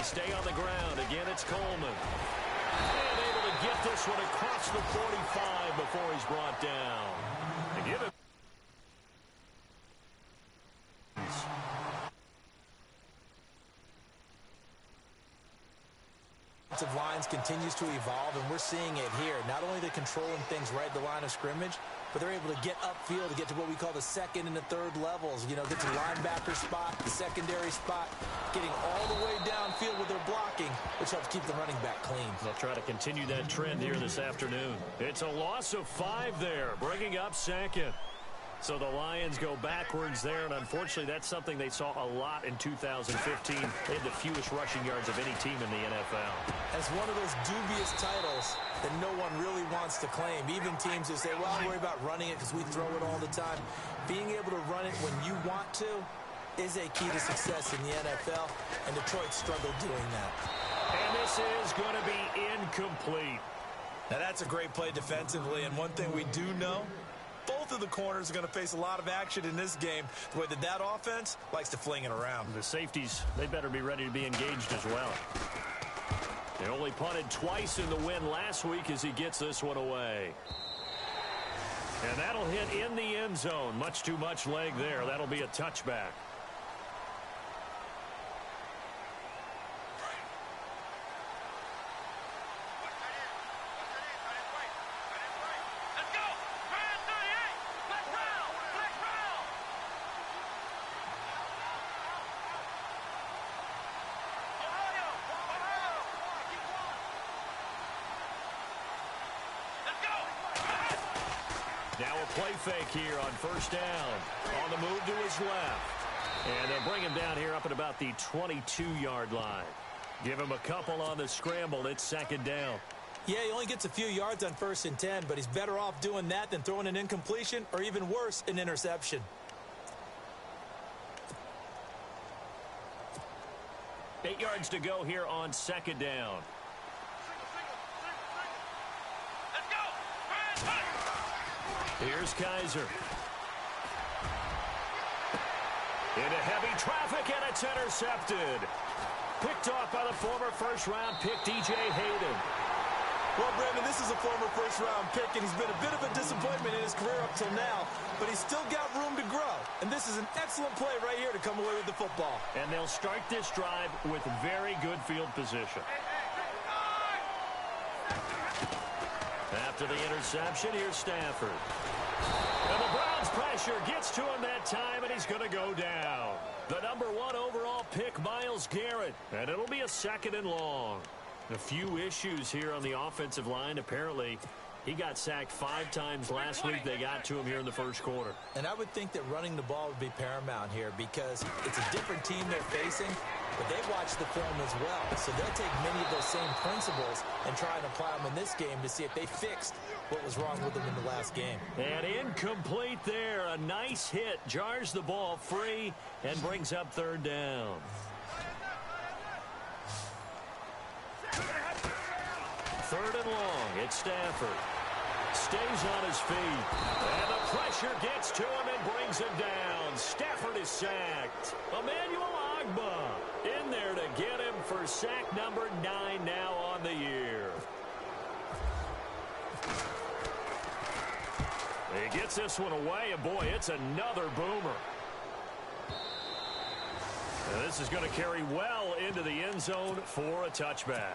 stay on the ground. Again, it's Coleman. And able to get this one across the 45 before he's brought down. To give it. Offensive lines continues to evolve, and we're seeing it here. Not only they're controlling things right at the line of scrimmage, but they're able to get upfield to get to what we call the second and the third levels. You know, get to the linebacker spot, the secondary spot, getting all the way downfield with their blocking, which helps keep the running back clean. They'll try to continue that trend here this afternoon. It's a loss of 5 there, bringing up second. So the Lions go backwards there, and unfortunately that's something they saw a lot in 2015. They had the fewest rushing yards of any team in the NFL. As one of those dubious titles that no one really wants to claim. Even teams that say, well, I'll worry about running it because we throw it all the time. Being able to run it when you want to is a key to success in the NFL, and Detroit struggled doing that. And this is going to be incomplete. Now that's a great play defensively, and one thing we do know, both of the corners are going to face a lot of action in this game, the way that offense likes to fling it around. The safeties, they better be ready to be engaged as well. They only punted twice in the win last week as he gets this one away. And that'll hit in the end zone. Much too much leg there. That'll be a touchback. Now a play fake here on first down. On the move to his left. And they'll bring him down here up at about the 22-yard line. Give him a couple on the scramble. It's second down. Yeah, he only gets a few yards on 1st and 10, but he's better off doing that than throwing an incompletion or even worse, an interception. Eight yards to go here on second down. Here's Kaiser. Into heavy traffic, and it's intercepted. Picked off by the former first-round pick, DJ Hayden. Well, Brandon, this is a former first-round pick, and he's been a bit of a disappointment in his career up till now, but he's still got room to grow. And this is an excellent play right here to come away with the football. And they'll start this drive with very good field position. After the interception, here's Stafford. And the Browns pressure gets to him that time, and he's going to go down. The number 1 overall pick, Myles Garrett. And it'll be a second and long. A few issues here on the offensive line. Apparently, he got sacked 5 times last week. They got to him here in the first quarter. And I would think that running the ball would be paramount here because it's a different team they're facing, but they've watched the film as well. So they'll take many of those same principles and try and apply them in this game to see if they fixed what was wrong with them in the last game. And incomplete there. A nice hit. Jars the ball free and brings up third down. Third and long. It's Stafford. Stays on his feet. And the pressure gets to him and brings him down. Stafford is sacked. Emmanuel Ogbah in there to get him for sack number 9 now on the year. He gets this one away, and boy, it's another boomer. And this is going to carry well into the end zone for a touchback.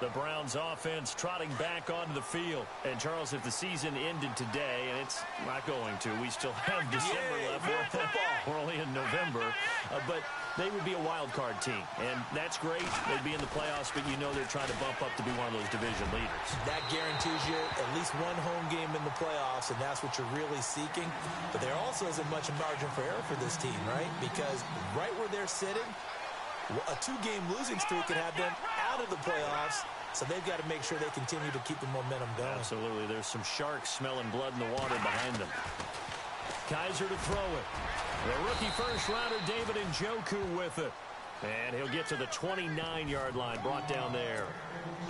The Browns offense trotting back onto the field. And, Charles, if the season ended today, and it's not going to, we still have December left. We're only in November. But they would be a wild card team. And that's great. They'd be in the playoffs, but you know they're trying to bump up to be one of those division leaders. That guarantees you at least one home game in the playoffs, and that's what you're really seeking. But there also isn't much margin for error for this team, right? Because right where they're sitting, a 2-game losing streak could have them out of the playoffs, so they've got to make sure they continue to keep the momentum going. Absolutely. There's some sharks smelling blood in the water behind them. Kaiser to throw it. The rookie first-rounder David Njoku with it. And he'll get to the 29-yard line, brought down there.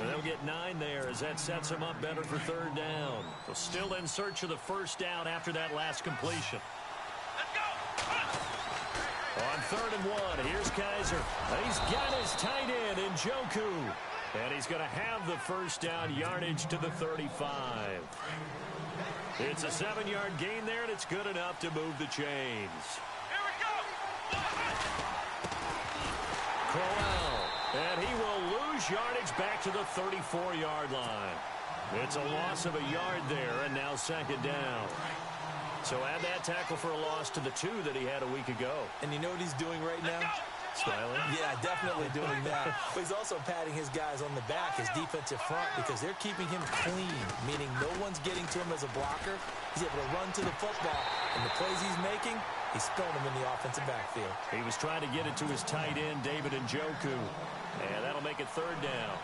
And they'll get 9 there as that sets him up better for third down. They're still in search of the first down after that last completion. On 3rd and 1. Here's Kaiser. He's got his tight end in Njoku. And he's going to have the first down, yardage to the 35. It's a 7-yard gain there, and it's good enough to move the chains. Here we go. Crowell, and he will lose yardage back to the 34-yard line. It's a loss of a yard there, and now 2nd down. So add that tackle for a loss to the 2 that he had a week ago. And you know what he's doing right now? Smiling? Yeah, definitely doing that. But he's also patting his guys on the back, his defensive front, because they're keeping him clean, meaning no one's getting to him as a blocker. He's able to run to the football, and the plays he's making, he's spilling them in the offensive backfield. He was trying to get it to his tight end, David Njoku. And that'll make it 3rd down.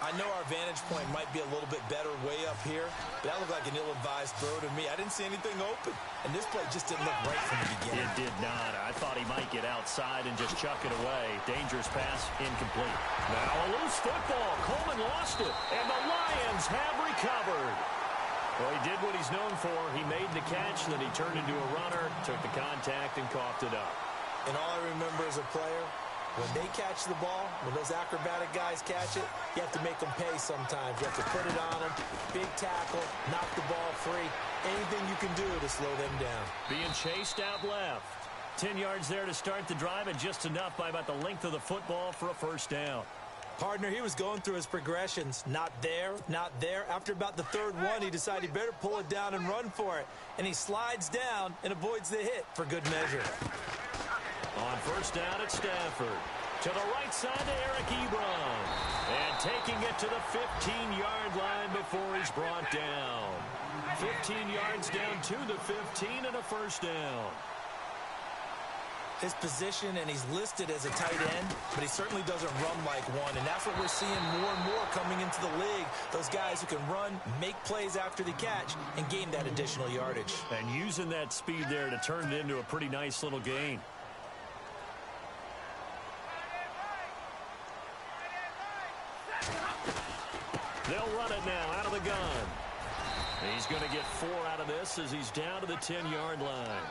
I know our vantage point might be a little bit better way up here, but that looked like an ill-advised throw to me. I didn't see anything open, and this play just didn't look right from the beginning. It did not. I thought he might get outside and just chuck it away. Dangerous pass, incomplete. Now a loose football. Coleman lost it, and the Lions have recovered. Well, he did what he's known for. He made the catch, then he turned into a runner, took the contact, and coughed it up. And all I remember as a player, when they catch the ball, when those acrobatic guys catch it, you have to make them pay sometimes. You have to put it on them, big tackle, knock the ball free. Anything you can do to slow them down. Being chased out left. 10 yards there to start the drive, and just enough by about the length of the football for a first down. Partner, he was going through his progressions. Not there, not there. After about the 3rd one, he decided he better pull it down and run for it. And he slides down and avoids the hit for good measure. On first down at Stafford. To the right side to Eric Ebron. And taking it to the 15-yard line before he's brought down. 15 yards down to the 15 and a first down. His position, and he's listed as a tight end, but he certainly doesn't run like one, and that's what we're seeing more and more coming into the league. Those guys who can run, make plays after the catch, and gain that additional yardage. And using that speed there to turn it into a pretty nice little gain. They'll run it now out of the gun. He's going to get 4 out of this as he's down to the 10-yard line.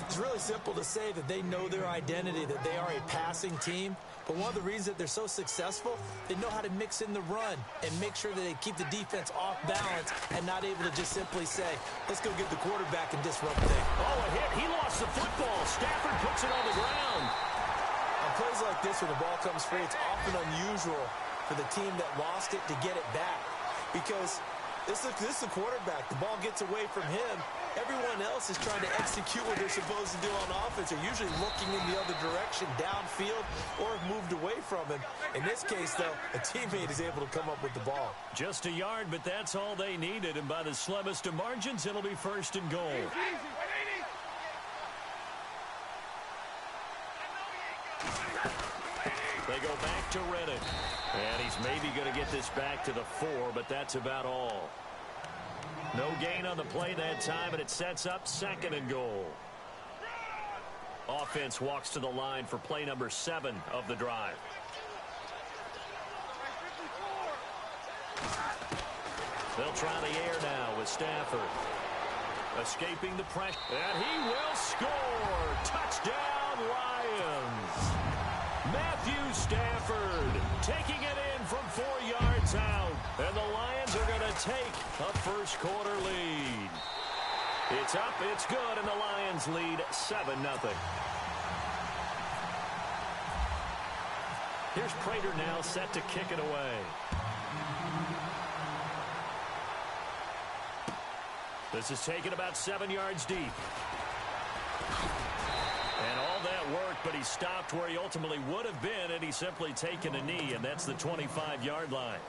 It's really simple to say that they know their identity, that they are a passing team. But one of the reasons that they're so successful, they know how to mix in the run and make sure that they keep the defense off balance and not able to just simply say, let's go get the quarterback and disrupt things. Oh, a hit. He lost the football. Stafford puts it on the ground. On plays like this where the ball comes free, it's often unusual for the team that lost it to get it back. Because this is the quarterback. The ball gets away from him. Everyone else is trying to execute what they're supposed to do on offense. They're usually looking in the other direction, downfield, or have moved away from him. In this case, though, a teammate is able to come up with the ball. Just a yard, but that's all they needed. And by the slimmest of margins, it'll be 1st and goal. They go back to Reddick. And he's maybe going to get this back to the 4, but that's about all. No gain on the play that time, and it sets up 2nd and goal. Offense walks to the line for play number 7 of the drive. They'll try the air now with Stafford. Escaping the pressure. And he will score. Touchdown, Lions. Matthew Stafford taking it in from 4 yards out. And the Lions are going to take a first-quarter lead. It's up, it's good, and the Lions lead 7-0. Here's Prater now set to kick it away. This is taken about 7 yards deep. And all that work, but he stopped where he ultimately would have been, and he's simply taken a knee, and that's the 25-yard line.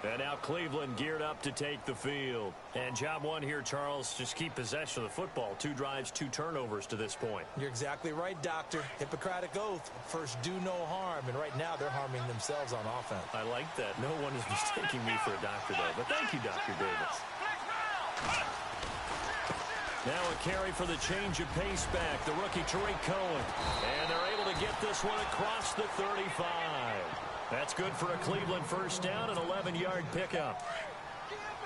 And now Cleveland geared up to take the field. And job one here, Charles, just keep possession of the football. 2 drives, 2 turnovers to this point. You're exactly right, Doctor. Hippocratic oath. First, do no harm. And right now, they're harming themselves on offense. I like that. No one is mistaking me for a doctor, though. But thank you, Dr. Davis. Now a carry for the change of pace back, the rookie Tariq Cohen. And they're able to get this one across the 35. That's good for a Cleveland first down, an 11-yard pickup.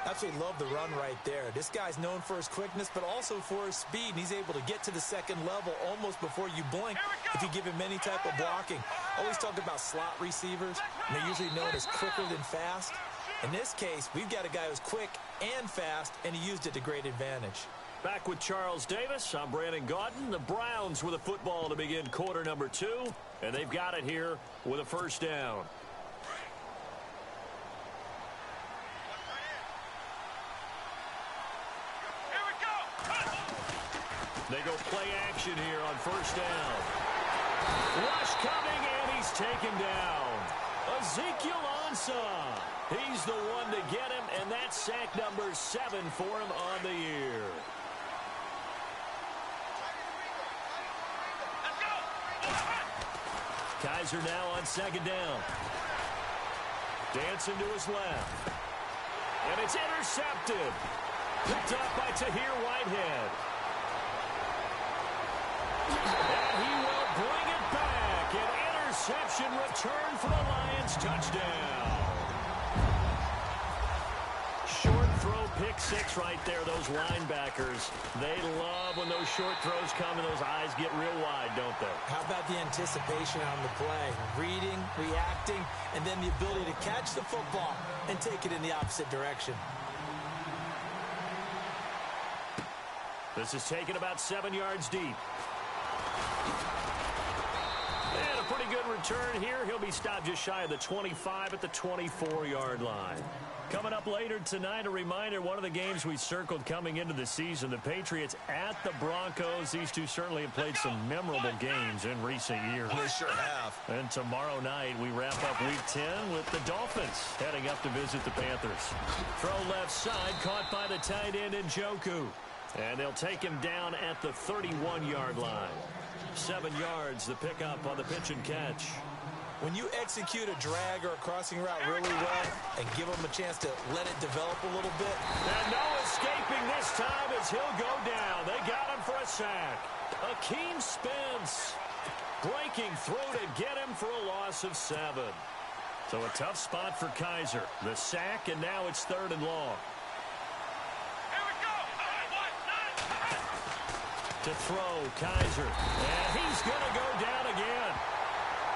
Absolutely love the run right there. This guy's known for his quickness, but also for his speed. And he's able to get to the second level almost before you blink if you give him any type of blocking. Always talk about slot receivers, and they're usually known as quicker than fast. In this case, we've got a guy who's quick and fast, and he used it to great advantage. Back with Charles Davis, I'm Brandon Gaudin. The Browns with a football to begin quarter number 2, and they've got it here with a first down. They go play action here on first down. Rush coming, and he's taken down. Ezekiel Ansah. He's the one to get him, and that's sack number 7 for him on the year. Kaiser now on second down. Dancing to his left. And it's intercepted. Picked up by Tahir Whitehead. And he will bring it back. An interception return for the Lions. Touchdown. Short throw, pick 6 right there. Those linebackers, they love when those short throws come and those eyes get real wide, don't they? How about the anticipation on the play? Reading, reacting, and then the ability to catch the football and take it in the opposite direction. This is taken about 7 yards deep. And a pretty good return here. He'll be stopped just shy of the 25 at the 24-yard line. Coming up later tonight, a reminder, one of the games we circled coming into the season, the Patriots at the Broncos. These two certainly have played some memorable games in recent years. They sure have. And tomorrow night, we wrap up Week 10 with the Dolphins heading up to visit the Panthers. Throw left side, caught by the tight end Njoku. And they'll take him down at the 31-yard line. 7 yards, the pickup on the pitch and catch. When you execute a drag or a crossing route really well and give them a chance to let it develop a little bit. And no escaping this time as he'll go down. They got him for a sack. Akeem Spence breaking through to get him for a loss of 7. So a tough spot for Kaiser. The sack, and now it's 3rd and long. To throw, Kaiser. And he's going to go down again.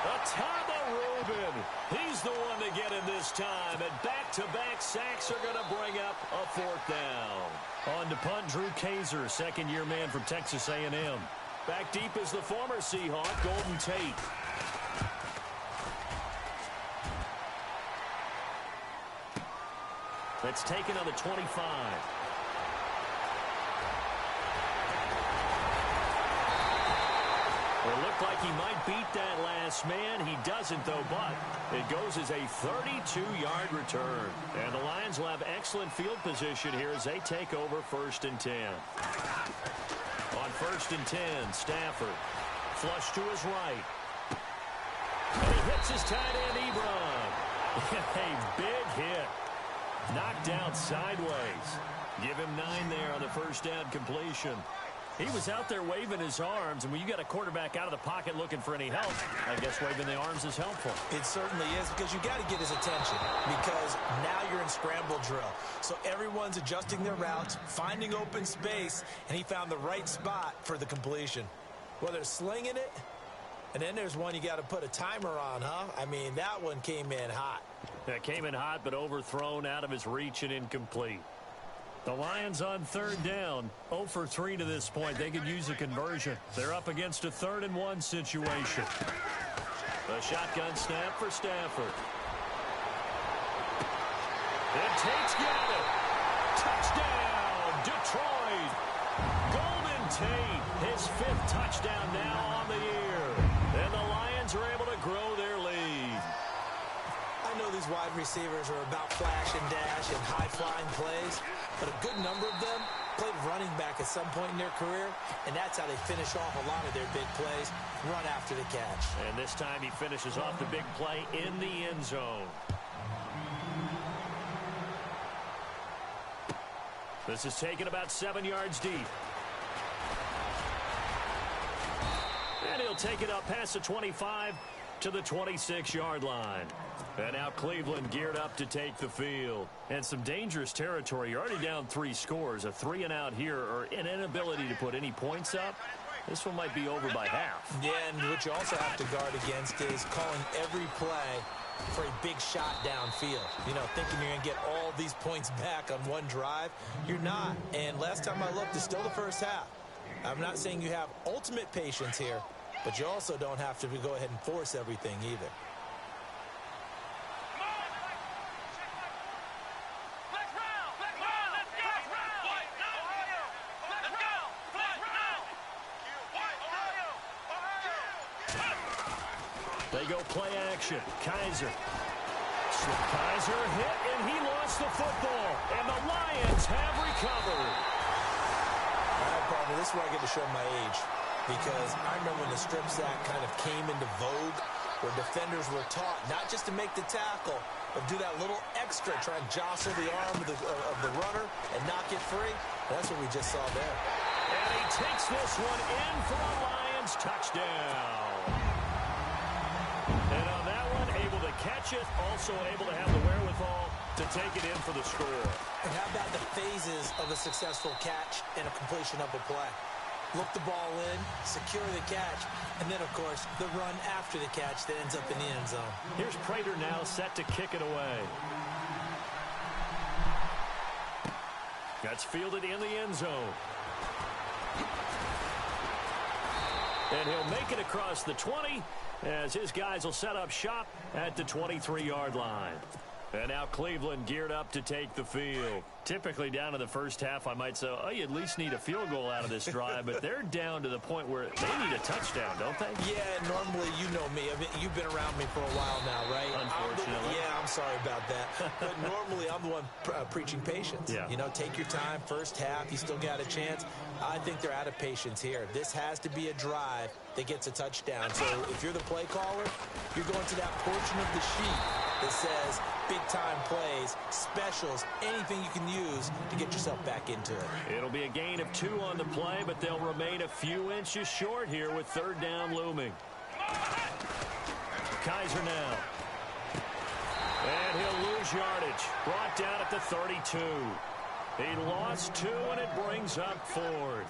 Atama Rubin. He's the one to get him this time. And back-to-back sacks are going to bring up a 4th down. On to punt, Drew Kaiser, second-year man from Texas A&M. Back deep is the former Seahawk, Golden Tate. That's taken on the 25. It looked like he might beat that last man. He doesn't, though, but it goes as a 32-yard return. And the Lions will have excellent field position here as they take over 1st and 10. On 1st and 10, Stafford. Flush to his right. And he hits his tight end, Ebron. A big hit. Knocked out sideways. Give him 9 there on the first down completion. He was out there waving his arms, and when you got a quarterback out of the pocket looking for any help, I guess waving the arms is helpful. It certainly is, because you got to get his attention, because now you're in scramble drill. So everyone's adjusting their routes, finding open space, and he found the right spot for the completion. Well, they're slinging it, and then there's one you got to put a timer on, huh? I mean, that one came in hot. That came in hot, but overthrown, out of his reach and incomplete. The Lions on 3rd down, 0 for 3 to this point. They could use a conversion. They're up against a 3rd and 1 situation. A shotgun snap for Stafford. And Tate's got it. Touchdown, Detroit. Golden Tate, his 5th touchdown now on the year. And the Lions are able to grow their lead. I know these wide receivers are about flash and dash and high-flying plays, but a good number of them played running back at some point in their career, and that's how they finish off a lot of their big plays, run after the catch. And this time he finishes off the big play in the end zone. This is taken about 7 yards deep. And he'll take it up past the 25 to the 26-yard line. And now Cleveland geared up to take the field. And some dangerous territory. You're already down 3 scores. A 3-and-out here, or an inability to put any points up. This one might be over by half. Yeah, and what you also have to guard against is calling every play for a big shot downfield. You know, thinking you're going to get all these points back on one drive. You're not. And last time I looked, it's still the first half. I'm not saying you have ultimate patience here, but you also don't have to go ahead and force everything either. They go play action. Kaiser. Kaiser hit, and he lost the football. And the Lions have recovered. All right, partner, this is where I get to show my age. Because I remember when the strip sack kind of came into vogue, where defenders were taught not just to make the tackle, but do that little extra, try and jostle the arm of the runner and knock it free. That's what we just saw there. And he takes this one in for a Lions touchdown. And on that one, able to catch it, also able to have the wherewithal to take it in for the score. And how about the phases of a successful catch and a completion of a play? Look the ball in, secure the catch, and then, of course, the run after the catch that ends up in the end zone. Here's Prater now set to kick it away. That's fielded in the end zone. And he'll make it across the 20 as his guys will set up shop at the 23-yard line. And now Cleveland geared up to take the field. Typically down to the first half, I might say, oh, you at least need a field goal out of this drive. But they're down to the point where they need a touchdown, don't they? Yeah, normally, you know me. I mean, you've been around me for a while now, right? Unfortunately. I'm sorry about that. But normally, I'm the one preaching patience. Yeah. You know, take your time. First half, you still got a chance. I think they're out of patience here. This has to be a drive that gets a touchdown. So if you're the play caller, you're going to that portion of the sheet that says big-time plays, specials, anything you can use to get yourself back into it. It'll be a gain of 2 on the play, but they'll remain a few inches short here with third down looming. Kaiser now. And he'll lose yardage. Brought down at the 32. He lost 2, and it brings up 4th.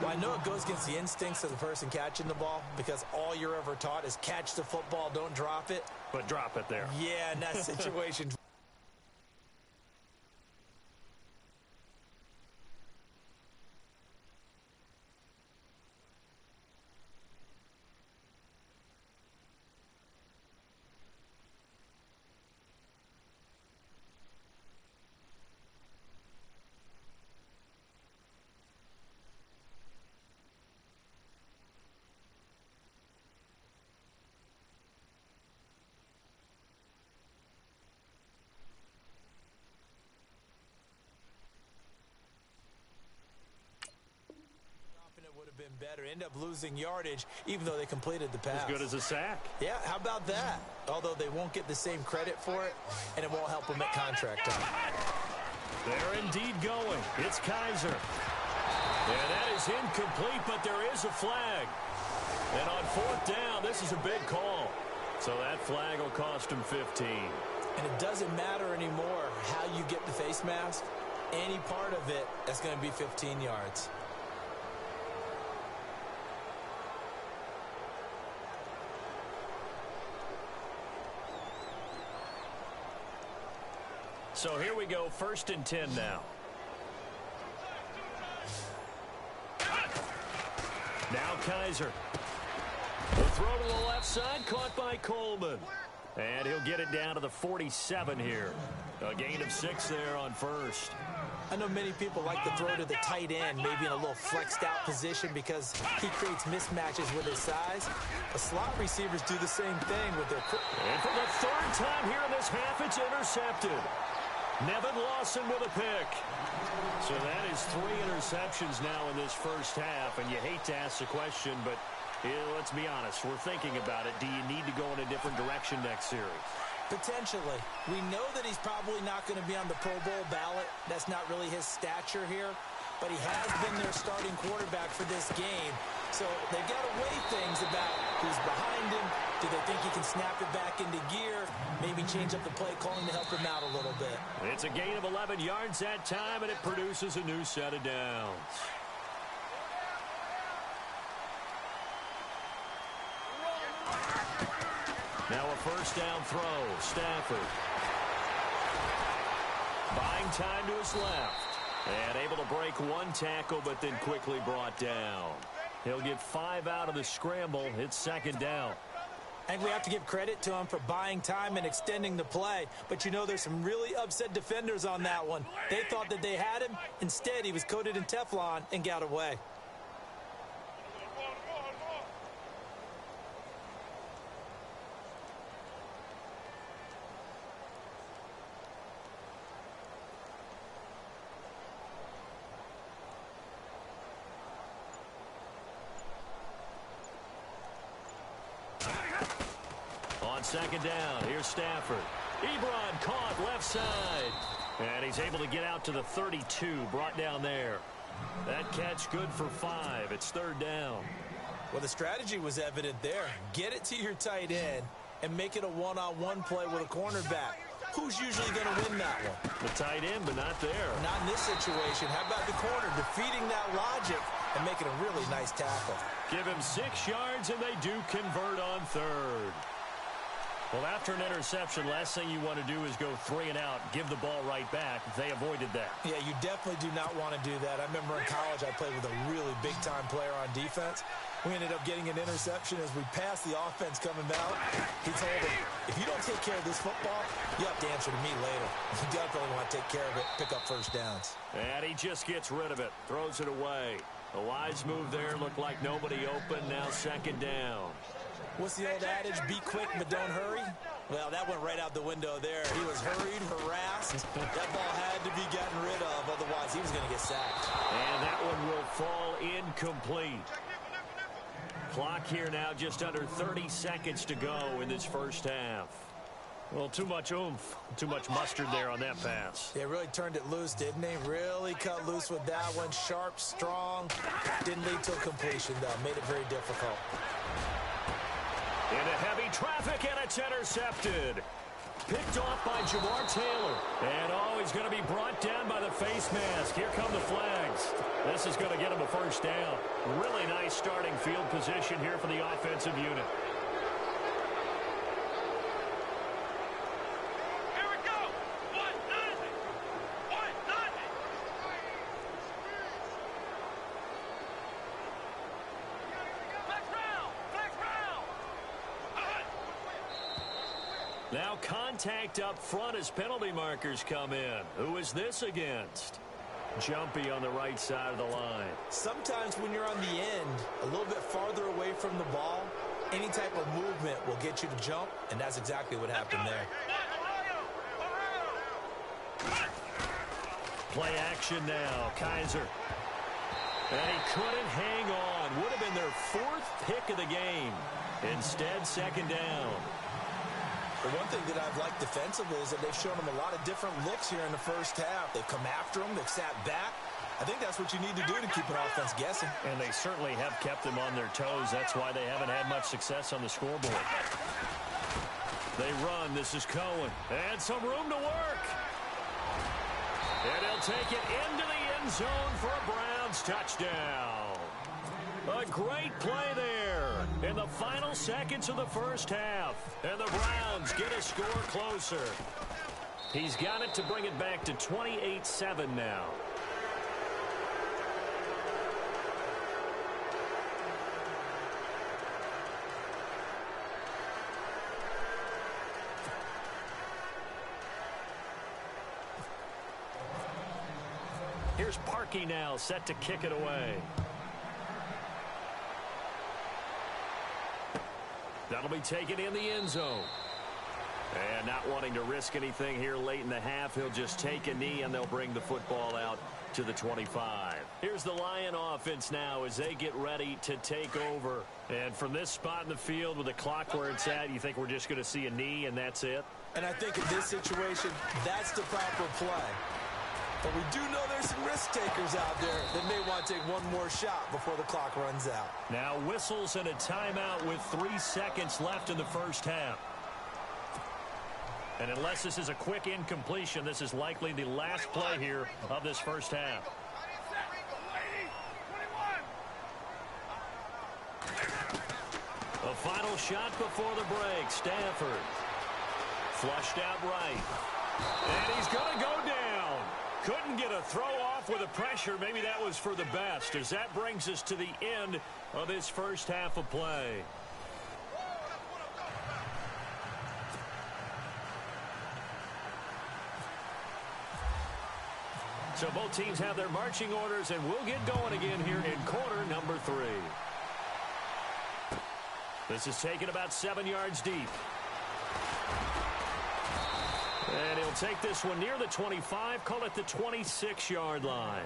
Well, I know it goes against the instincts of the person catching the ball because all you're ever taught is catch the football, don't drop it. But drop it there. Yeah, in that situation. Been better, end up losing yardage even though they completed the pass. As good as a sack. Yeah, how about that? Although they won't get the same credit for it, and it won't help them at contract time. They're indeed going. It's Kaiser. And that is incomplete, but there is a flag. And on 4th down, this is a big call. So that flag will cost him 15. And it doesn't matter anymore how you get the face mask. Any part of it, that's going to be 15 yards. So here we go, 1st and 10 now. Now Kaiser. The throw to the left side, caught by Coleman. And he'll get it down to the 47 here. A gain of 6 there on 1st. I know many people like to throw to the tight end, maybe in a little flexed out position because he creates mismatches with his size. But slot receivers do the same thing with their... And for the 3rd time here in this half, it's intercepted. Nevin Lawson with a pick. So that is 3 interceptions now in this first half, and you hate to ask the question, but let's be honest, we're thinking about it. Do you need to go in a different direction next series? Potentially. We know that he's probably not going to be on the Pro Bowl ballot. That's not really his stature here. but he has been their starting quarterback for this game. So they've got to weigh things about who's behind him. Do they think he can snap it back into gear? Maybe change up the play calling to help him out a little bit. It's a gain of 11 yards that time, and it produces a new set of downs. Now a first down throw. Stafford. Buying time to his left. And able to break one tackle, but then quickly brought down. He'll get 5 out of the scramble. It's second down. I think we have to give credit to him for buying time and extending the play. But, you know, there's some really upset defenders on that one. They thought that they had him. Instead, he was coated in Teflon and got away. Second down. Here's Stafford. Ebron caught left side. And he's able to get out to the 32. Brought down there. That catch good for 5. It's third down. Well, the strategy was evident there. Get it to your tight end and make it a one-on-one play with a cornerback. Who's usually going to win that one? The tight end, but not there. Not in this situation. How about the corner defeating that logic and making a really nice tackle? Give him 6 yards, and they do convert on third. Well, after an interception, last thing you want to do is go 3 and out, give the ball right back. They avoided that. Yeah, you definitely do not want to do that. I remember in college I played with a really big-time player on defense. We ended up getting an interception as we passed the offense coming out. He told him, if you don't take care of this football, you have to answer to me later. You definitely want to take care of it, pick up first downs. And he just gets rid of it, throws it away. A wise move there, looked like nobody open, now second down. What's the old adage, be quick but don't hurry? Well, that went right out the window there. He was hurried, harassed. That ball had to be gotten rid of, otherwise he was going to get sacked. And that one will fall incomplete. Clock here now, just under 30 seconds to go in this first half. Well, too much oomph, too much mustard there on that pass. They really turned it loose, didn't they? Really cut loose with that one. Sharp, strong. Didn't lead to a completion, though. Made it very difficult. Into heavy traffic, and it's intercepted. Picked off by Jamar Taylor. And, he's going to be brought down by the face mask. Here come the flags. This is going to get him a first down. Really nice starting field position here for the offensive unit. Now contact up front as penalty markers come in. Who is this against? Jumpy on the right side of the line. Sometimes when you're on the end, a little bit farther away from the ball, any type of movement will get you to jump, and that's exactly what happened there. Play action now. Kaiser. And he couldn't hang on. Would have been their 4th pick of the game. Instead, second down. The one thing that I've liked defensively is that they've shown them a lot of different looks here in the first half. They've come after them. They've sat back. I think that's what you need to do to keep an offense guessing. And they certainly have kept them on their toes. That's why they haven't had much success on the scoreboard. They run. This is Cohen. And some room to work. And he'll take it into the end zone for a Browns touchdown. A great play there in the final seconds of the first half. And the Browns get a score closer. He's got it to bring it back to 28-7 now. Here's Parkey now, set to kick it away. That'll be taken in the end zone. And not wanting to risk anything here late in the half, he'll just take a knee and they'll bring the football out to the 25. Here's the Lion offense now as they get ready to take over. And from this spot in the field with the clock where it's at, you think we're just going to see a knee and that's it? And I think in this situation, that's the proper play. But we do know there's some risk takers out there that may want to take one more shot before the clock runs out. Now whistles and a timeout with 3 seconds left in the first half. And unless this is a quick incompletion, this is likely the last play here of this first half. A final shot before the break. Stafford flushed out right. And he's going to go down. Couldn't get a throw off with the pressure. Maybe that was for the best, as that brings us to the end of this first half of play. So both teams have their marching orders, and we'll get going again here in quarter number 3. This is taken about 7 yards deep. And he'll take this one near the 25, call it the 26-yard line.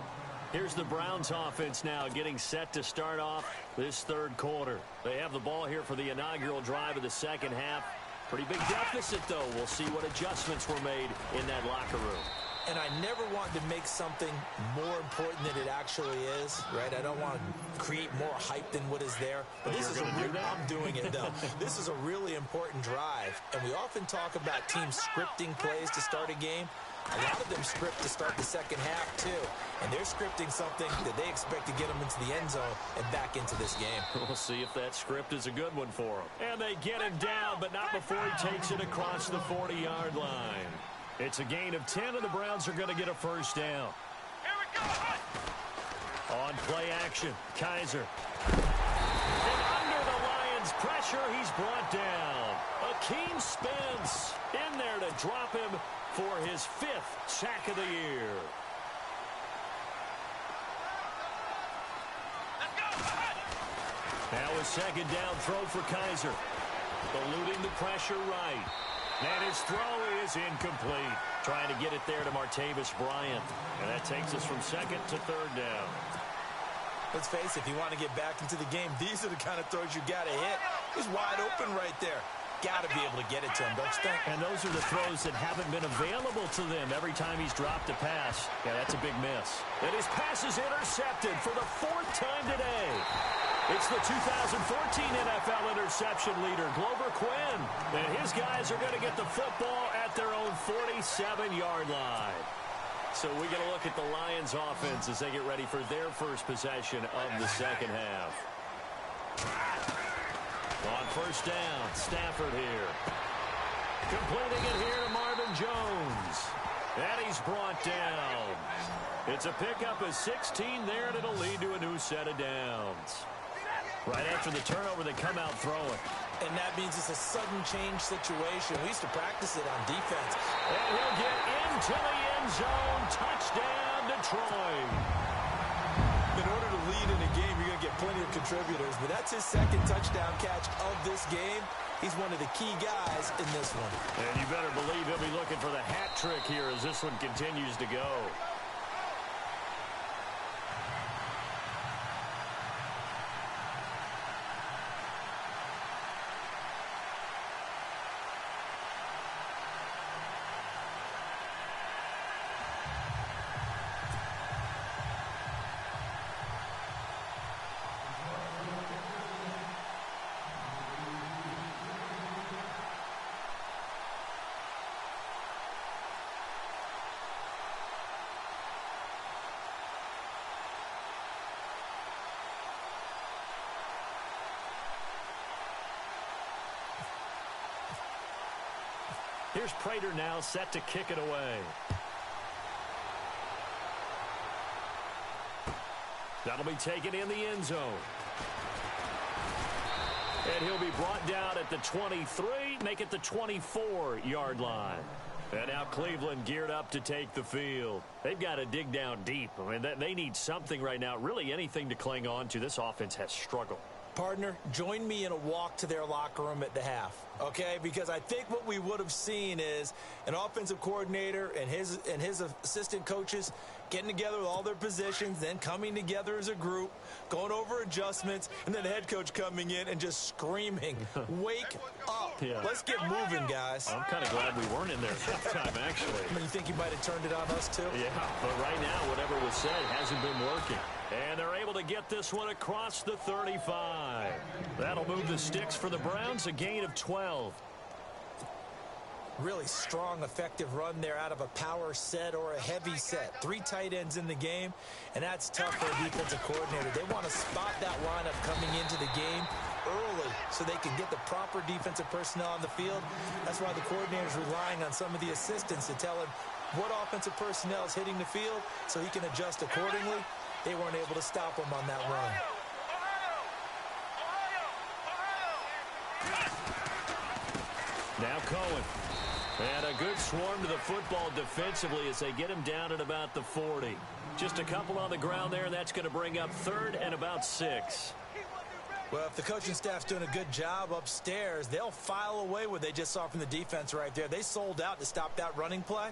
Here's the Browns offense now getting set to start off this third quarter. They have the ball here for the inaugural drive of the second half. Pretty big deficit, though. We'll see what adjustments were made in that locker room. And I never want to make something more important than it actually is, right? I don't want to create more hype than what is there. But this is I'm doing it, though. This is a really important drive. And we often talk about teams scripting plays to start a game. A lot of them script to start the second half, too. And they're scripting something that they expect to get them into the end zone and back into this game. We'll see if that script is a good one for them. And they get him down, but not before he takes it across the 40-yard line. It's a gain of 10, and the Browns are going to get a first down. Here we go. On play action, Kaiser. And under the Lions' pressure, he's brought down. Akeem Spence in there to drop him for his 5th sack of the year. Let's go. Now a second down throw for Kaiser. Eluding the pressure right. And his throw is incomplete. Trying to get it there to Martavis Bryant. And that takes us from second to third down. Let's face it, if you want to get back into the game, these are the kind of throws you got to hit. He's wide open right there. Got to be able to get it to him, don't you think? And those are the throws that haven't been available to them every time he's dropped a pass. Yeah, that's a big miss. And his pass is intercepted for the 4th time today. It's the 2014 NFL interception leader, Glover Quinn. And his guys are going to get the football at their own 47-yard line. So we get a look at the Lions offense as they get ready for their first possession of the second half. On first down, Stafford here. Completing it here to Marvin Jones. And he's brought down. It's a pickup of 16 there, and it'll lead to a new set of downs. Right after the turnover, they come out throwing. And that means it's a sudden change situation. We used to practice it on defense. And he'll get into the end zone. Touchdown, Detroit. In order to lead in a game, you're going to get plenty of contributors. But that's his second touchdown catch of this game. He's one of the key guys in this one. And you better believe he'll be looking for the hat trick here as this one continues to go. Here's Prater now set to kick it away. That'll be taken in the end zone. And he'll be brought down at the 23, make it the 24-yard line. And now Cleveland geared up to take the field. They've got to dig down deep. I mean, they need something right now, really anything to cling on to. This offense has struggled. Partner, join me in a walk to their locker room at the half, okay? Because I think what we would have seen is an offensive coordinator and his assistant coaches getting together with all their positions, then coming together as a group, going over adjustments, and then the head coach coming in and just screaming, wake up. Yeah. Let's get moving, guys. I'm kind of glad we weren't in there that time, actually. I mean, you think he might have turned it on us, too? Yeah, but right now, whatever was said hasn't been working. And they're able to get this one across the 35. That'll move the sticks for the Browns, a gain of 12. Really strong, effective run there out of a power set or a heavy set. 3 tight ends in the game, and that's tough for a defensive coordinator. They want to spot that lineup coming into the game early so they can get the proper defensive personnel on the field. That's why the coordinator is relying on some of the assistants to tell him what offensive personnel is hitting the field so he can adjust accordingly. They weren't able to stop him on that run. Now Cohen. And a good swarm to the football defensively as they get him down at about the 40. Just a couple on the ground there, and that's going to bring up 3rd and about 6. Well, if the coaching staff's doing a good job upstairs, they'll file away what they just saw from the defense right there. They sold out to stop that running play.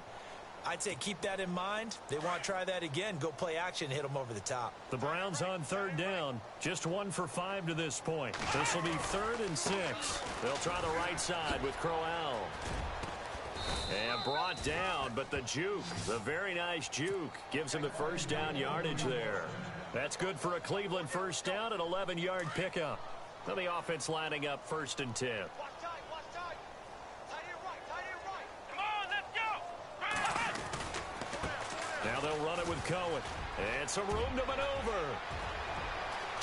I'd say keep that in mind. They want to try that again. Go play action, hit them over the top. The Browns on 3rd down. Just 1 for 5 to this point. This will be 3rd and 6. They'll try the right side with Crowell. And brought down, but the juke, the very nice juke, gives him the first down yardage there. That's good for a Cleveland first down, an 11-yard pickup. Now the offense lining up 1st and 10. Now they'll run it with Cohen. And some room to maneuver.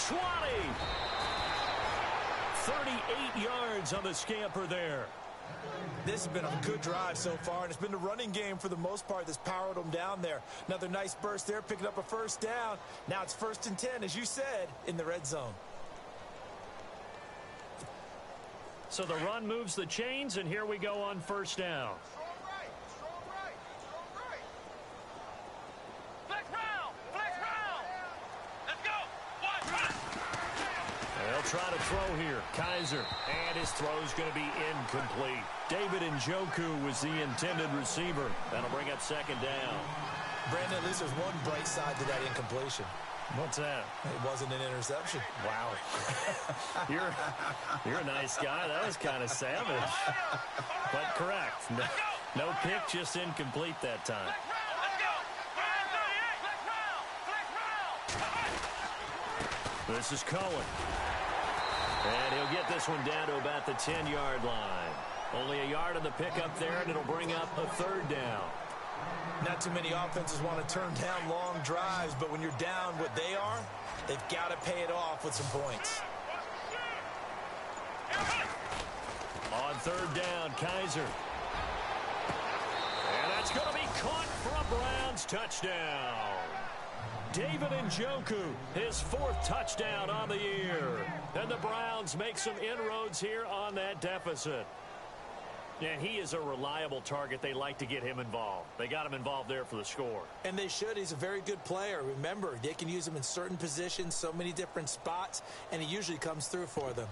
20. 38 yards on the scamper there. This has been a good drive so far, and it's been the running game for the most part that's powered them down there. Another nice burst there, picking up a first down. Now it's 1st and 10, as you said, in the red zone. So the run moves the chains, and here we go on 1st down. They'll try to throw here. Kaiser. And his throw's going to be incomplete. David Njoku was the intended receiver. That'll bring up 2nd down. Brandon, at least there's one bright side to that incompletion. What's that? It wasn't an interception. Wow. You're a nice guy. That was kind of savage. But correct. No pick, just incomplete that time. This is Cohen. And he'll get this one down to about the 10-yard line. Only a yard on the pickup there, and it'll bring up a 3rd down. Not too many offenses want to turn down long drives, but when you're down what they are, they've got to pay it off with some points. On 3rd down, Kaiser. And that's going to be caught for a Browns touchdown. David Njoku, his 4th touchdown on the year. And the Browns make some inroads here on that deficit. And he is a reliable target. They like to get him involved. They got him involved there for the score. And they should. He's a very good player. Remember, they can use him in certain positions, so many different spots, and he usually comes through for them.